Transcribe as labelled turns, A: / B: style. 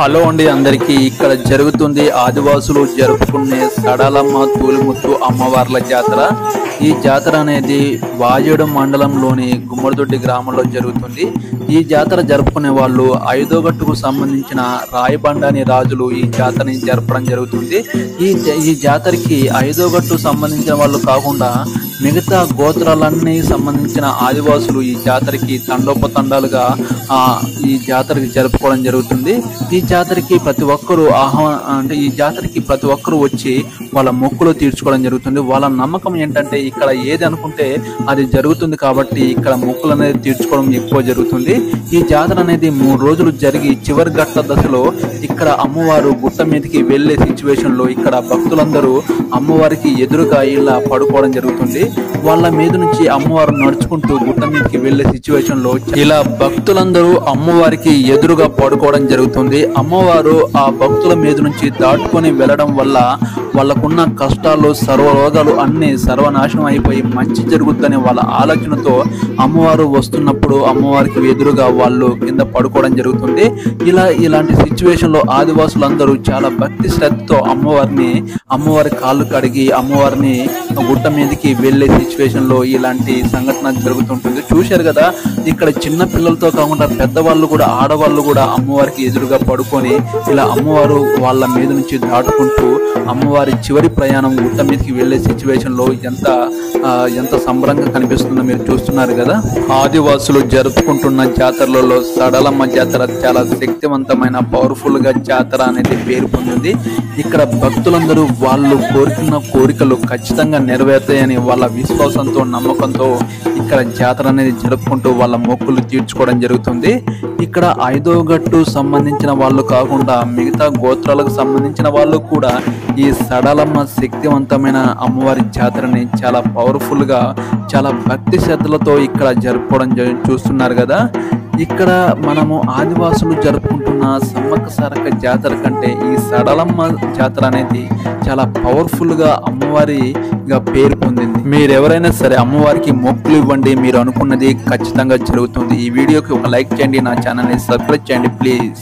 A: Hello అండి అందరికీ ఇక్కడ జరుగుతుంది ఆదివాసులు జరుపుకునే సడలమ్మ తూలిముత్తు అమ్మవార్ల జాతర। ఈ జాతర అనేది వాజేడు మండలంలోని గుమ్మడిదొడ్డి గ్రామంలో జరుగుతుంది। ఈ జాతర జరుపుకునే వాళ్ళు ఐదో గట్టుకు సంబంధించిన రాయబండాని రాజులు ఈ జాతరని జరపడం జరుగుతుంది। ఈ జాతరకి ఐదో గట్టు సంబంధించిన వాళ్ళు కాకుండా మిగతా గోత్రాలన్నీ సంబంధించిన ఆదివాసులు ఈ జాతరకి తండోపతండాలుగా ఈ జాతరకి జరుపుకోవడం జరుగుతుంది। ఈ జాతరకి ప్రతి ఒక్కరు ఈ జాతరకి ప్రతి ఒక్కరు వచ్చి వాళ్ళ మొక్కులు తీర్చుకోవడం జరుగుతుంది। వాళ్ళ నమ్మకం ఏంటంటే ఇక్కడ ఏది అనుకుంటే అది జరుగుతుంది కాబట్టి ఇక్కడ మొక్కులు అనేది తీర్చుకోవడం ఎక్కువ జరుగుతుంది। ఈ జాతర అనేది 3 రోజులు జరిగి చివరి ఘట్ట దశలో ఇక్కడ అమ్మవారు గుట్ట మీదకి వెళ్లే సిచ్యువేషన్ లో ఇక్కడ భక్తులందరూ అమ్మవారికి ఎదురుగా ఇలా పడుకోవడం జరుగుతుంది। వాళ్ళ మీద నుంచి అమ్మవారు నడుచుకుంటూ గుట్ట మీదకి వెళ్లే సిచ్యువేషన్ లో ఇలా భక్తులందరూ అమ్మవారికి ఎదురుగా పడుకోవడం జరుగుతుంది। అమ్మవారు ఆ భక్తుల మీద నుంచి దాటుకొని వెళ్ళడం వల్ల వాళ్ళకున్న కష్టాలు సర్వరోగాలు అన్ని సర్వనాశనం అయిపోయి మంచి జరుగుతుందనే వాళ్ళ ఆలోచనతో అమ్మవారు వస్తున్నప్పుడు అమ్మవారికి ఎదురుగా వాళ్ళు కింద పడుకోవడం జరుగుతుంది। ఇలాంటి సిచ్యువేషన్ లో ఆదివాసులందరూ చాలా భక్తి శ్రద్ధతో అమ్మవారి కాళ్ళు కడిగి అమ్మవారిని గుట్ట మీదకి వెళ్లే సిచ్యువేషన్ లో ఇలాంటి సంఘటన జరుగుతుంటుంది। చూశారు కదా, ఇక్కడ చిన్న పిల్లలతో కాకుండా పెద్దవాళ్ళు కూడా ఆడవాళ్ళు కూడా అమ్మవారికి ఎదురుగా పడుకొని ఇలా అమ్మవారు వాళ్ళ మీద నుంచి దాటుకుంటూ అమ్మవారి చివరి ప్రయాణం గుట్ట మీదకి వెళ్లే సిచ్యువేషన్ లో ఎంత సంబరంగా కనిపిస్తుందో మీరు చూస్తున్నారు కదా। ఆదివాసులు జరుపుకుంటున్న జాతరలలో సడలమ్మ జాతర చాలా శక్తివంతమైన పవర్ఫుల్ గా జాతర అనేది పేరు పొందింది। ఇక్కడ భక్తులందరూ వాళ్ళు కోరుకున్న కోరికలు ఖచ్చితంగా నెరవేరుతాయని వాళ్ళ విశ్వాసంతో నమ్మకంతో ఇక్కడ జాతర అనేది జరుపుకుంటూ వాళ్ళ మొక్కులు తీర్చుకోవడం జరుగుతుంది। ఇక్కడ ఐదో గట్టు సంబంధించిన వాళ్ళు కాకుండా మిగతా గోత్రాలకు సంబంధించిన వాళ్ళు కూడా ఈ సడలమ్మ శక్తివంతమైన అమ్మవారి జాతరని చాలా పవర్ఫుల్ గా చాలా భక్తి శ్రద్ధలతో ఇక్కడ జరుపుకోవడం చూస్తున్నారు కదా। ఇక్కడ మనము ఆదివాసులు జరుపుకుంటున్న సమ్మక్క సారక్క జాతర కంటే ఈ సడలమ్మ జాతర అనేది చాలా పవర్ఫుల్ గా అమ్మవారిగా పేరు పొందింది। మీరు ఎవరైనా సరే అమ్మవారికి మొక్కులు ఇవ్వండి, మీరు అనుకున్నది ఖచ్చితంగా జరుగుతుంది। ఈ వీడియోకి ఒక లైక్ చేయండి, నా ఛానల్ని సబ్స్క్రైబ్ చేయండి ప్లీజ్।